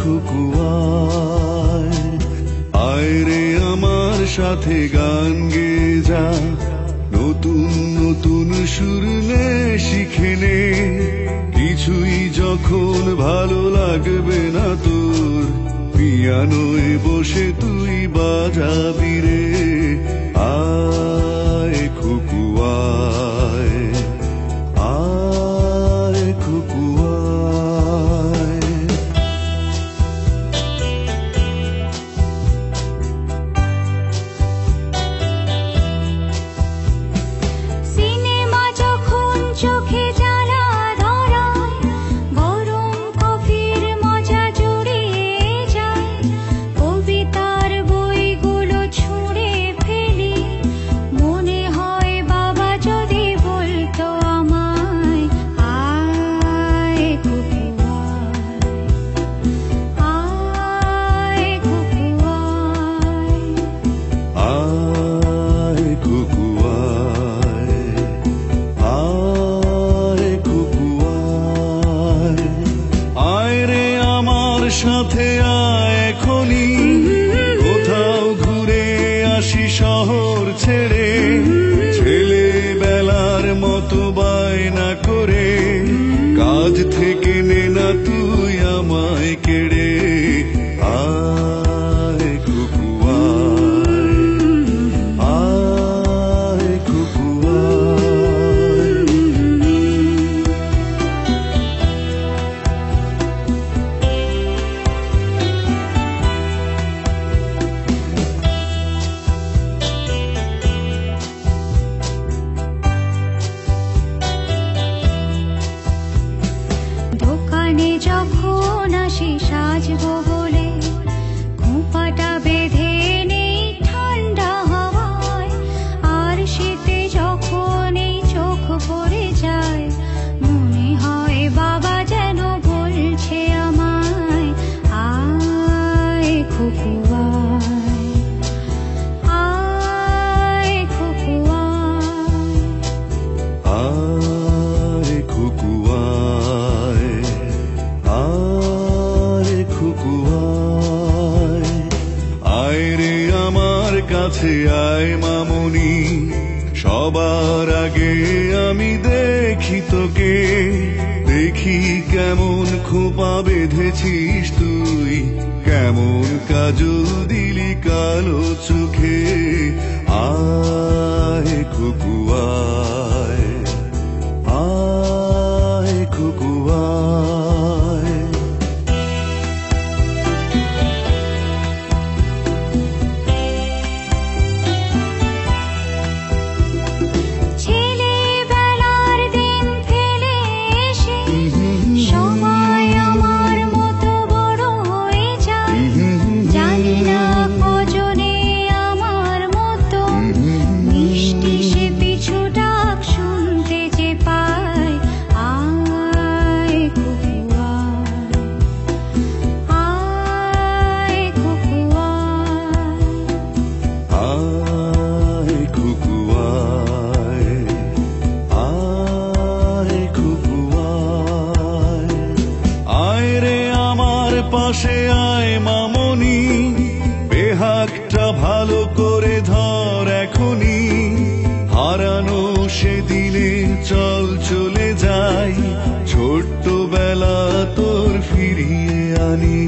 খুকুয়ায় আয় রে আমার সাথে গান গেয়ে যা, নতুন নতুন সুর নে শিখে নে। কিছুই যখন ভালো লাগবে না তোর, পিয়ানোয় বসে তুই বাজাবি রে। আয় খুকুয়ায়, আয় খুকুয়ায়। সিনেমা যখন চোখে জ্বালা ধরায়, গরম কফির মজা জুড়িয়ে যায়। কবিতার বইগুলো ছুঁড়ে ফেলি, মনে হয় বাবা যদি বলতো আমায়, আয় খুকুয়ায়, আয় খুকুয়ায়। আয় খুকুয়ায়, আয় খুকুয়ায়। আয় রে আমার সাথে আয় এখনই, কোথাও ঘুরে আসি শহর ছেড়ে। ছেলেবেলার মতো বায়না করে, কাজ থেকে নে না তুই আমায় কেড়ে। আয় খুকুয়ায়, আয় খুকুয়ায়। দোকানে যখন আসি সাজবো বলে, খোঁপাটা বেঁধে নেই ঠান্ডা হাওয়ায়। আর শীতে যখন এই চোখ পড়ে যায়, মনে হয় বাবা যেন বলছে আমায়, আয় খুকুয়ায়, আয় খুকুয়ায়। আয় খুকুয়ায়, আয় খুকুয়ায়। আয় রে আমার কাছে আয় মামনি, সবার আগে আমি দেখি তোকে। দেখি কেমন খোপা বেঁধেছিস তুই, কেমন কাজল দিলি কালো চোখে। আয় খুকুয়ায়, আয় খুকুয়ায়। ছেলেবেলার দিন ফেলে এসে সবাই আমার মতো বড় হয়ে যায়। জানি না কজনে আমার মতো মিষ্টি সে পিছু ডাক শুনতে যে পায়। আয় খুকুয়ায়, আয় খুকুয়ায়। আয় খুকুয়ায়, আয় খুকুয়ায়। আয় রে আমার পাশে আয় মামনি, বেহাগটা ভালো করে ধর এখনি। হারানো সেদিনে চল চলে যাই, ছোট্টবেলা তোর ফিরিয়ে আনি।